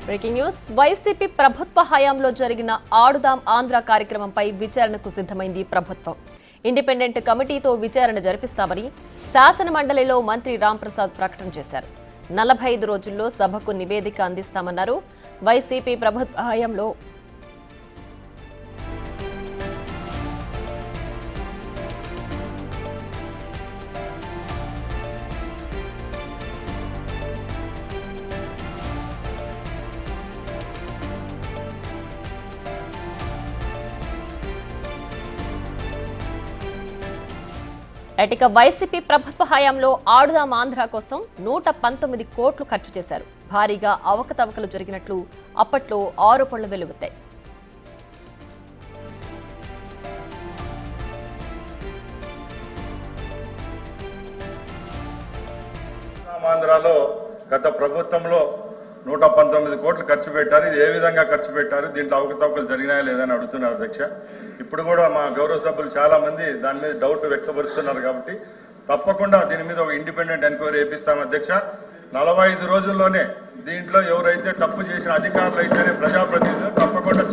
Breaking news. YCP ప్రభుత్వ హయాంలో జరిగిన ఆడుదాం ఆంధ్ర కార్యక్రమంపై విచారణకు సిద్ధమైంది ప్రభుత్వం. ఇండిపెండెంట్ కమిటీతో విచారణ జరిపిస్తామని శాసన మండలిలో మంత్రి రాంప్రసాద్ ప్రకటన చేశారు. 45 రోజుల్లో సభకు నివేదిక అందిస్తామన్నారు. వైసీపీ ప్రభుత్వ హయాంలో ఇక వైసీపీ ప్రభుత్వ హయాంలో ఆడుదాం ఆంధ్ర కోసం 119 కోట్లు ఖర్చు చేశారు. భారీగా అవకతవకలు జరిగినట్లు అప్పట్లో ఆరోపణలు వెలువెత్తాయి. ఆంధ్రాలో గత ప్రభుత్వంలో 119 కోట్లు ఖర్చు పెట్టారు. ఇది ఏ విధంగా ఖర్చు పెట్టారు, దీంట్లో అవకతవకలు జరిగినాయా లేదని అడుగుతున్నారు అధ్యక్ష. ఇప్పుడు కూడా మా గౌరవ సభ్యులు చాలా మంది దాని మీద డౌట్ వ్యక్తపరుస్తున్నారు కాబట్టి తప్పకుండా దీని మీద ఒక ఇండిపెండెంట్ ఎంక్వైరీ చేపిస్తాం అధ్యక్ష. 45 రోజుల్లోనే దీంట్లో ఎవరైతే తప్పు చేసిన అధికారులు అయితేనే ప్రజాప్రతినిధులు తప్పకుండా